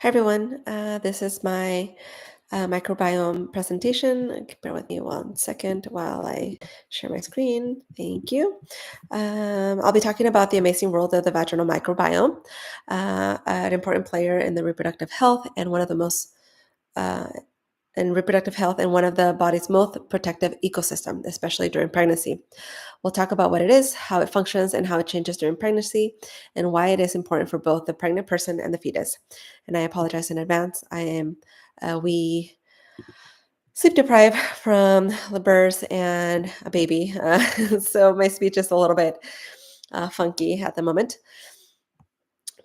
Hi everyone, this is my microbiome presentation. Bear with me 1 second while I share my screen. Thank you. I'll be talking about the amazing world of the vaginal microbiome, an important player in the reproductive health and one of the most uh, in reproductive health and one of the body's most protective ecosystem, especially during pregnancy. We'll talk about what it is, how it functions, and how it changes during pregnancy, and why it is important for both the pregnant person and the fetus. And I apologize in advance. We sleep deprived from the birth and a baby, so my speech is a little bit funky at the moment.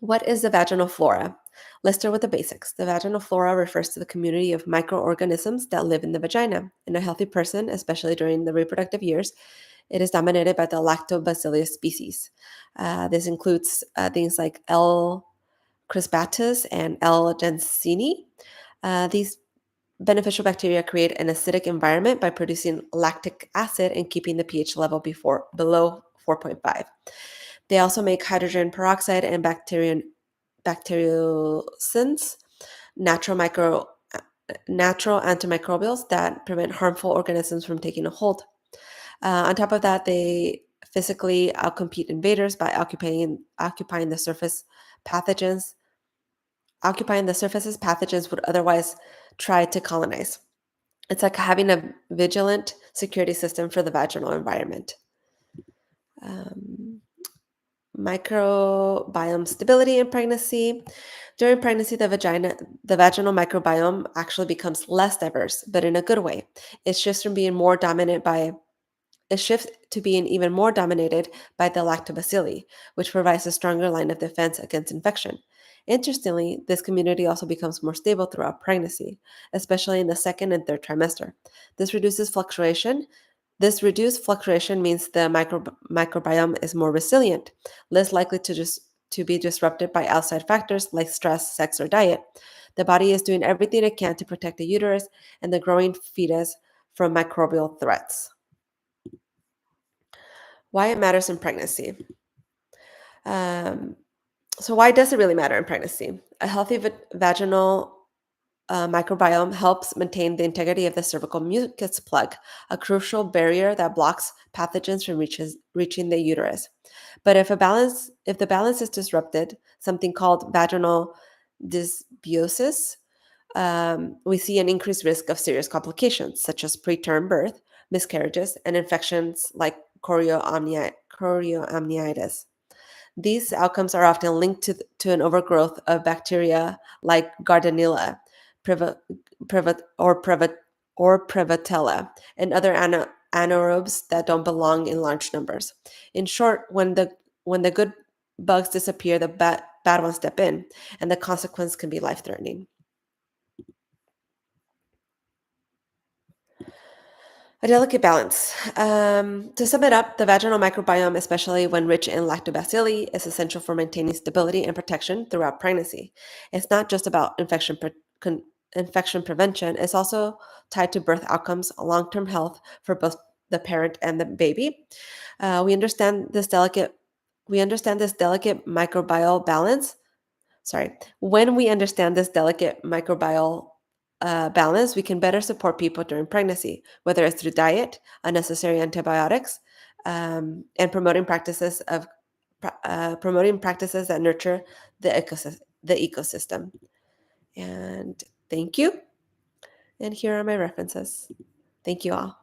What is the vaginal flora? Let's start with the basics. The vaginal flora refers to the community of microorganisms that live in the vagina. In a healthy person, especially during the reproductive years, it is dominated by the Lactobacillus species. This includes things like L. crispatus and L. jensenii. These beneficial bacteria create an acidic environment by producing lactic acid and keeping the pH level below 4.5. They also make hydrogen peroxide and bacteriocins, natural micro natural antimicrobials that prevent harmful organisms from taking a hold. On top of that, they physically outcompete invaders by occupying the surface pathogens, occupying the surfaces pathogens would otherwise try to colonize. It's like having a vigilant security system for the vaginal environment. Um, Microbiome stability in pregnancy. During pregnancy, the vaginal microbiome actually becomes less diverse, but in a good way. It shifts from being more dominant by It shifts to being even more dominated by the lactobacilli, which provides a stronger line of defense against infection. Interestingly, this community also becomes more stable throughout pregnancy, especially in the second and third trimester. This reduces fluctuation. This reduced fluctuation means the microbiome is more resilient, less likely to be disrupted by outside factors like stress, sex, or diet. The body is doing everything it can to protect the uterus and the growing fetus from microbial threats. Why it matters in pregnancy. Um, so, why does it really matter in pregnancy? A healthy vaginal microbiome helps maintain the integrity of the cervical mucus plug, a crucial barrier that blocks pathogens from reaching the uterus. But if the balance is disrupted, something called vaginal dysbiosis, we see an increased risk of serious complications such as preterm birth, miscarriages, and infections like chorioamnitis. These outcomes are often linked to an overgrowth of bacteria like Gardnerella, Priva, or Prevotella, and other anaerobes that don't belong in large numbers. In short, when the good bugs disappear, the bad ones step in, and the consequence can be life-threatening. A delicate balance. To sum it up, the vaginal microbiome, especially when rich in lactobacilli, is essential for maintaining stability and protection throughout pregnancy. It's not just about infection prevention, it's also tied to birth outcomes, long term health for both the parent and the baby. Uh, we understand this delicate we understand this delicate microbial balance sorry, when we understand this delicate microbial balance, we can better support people during pregnancy, whether it's through diet, unnecessary antibiotics, and promoting practices that nurture the ecosystem. And thank you. And here are my references. Thank you all.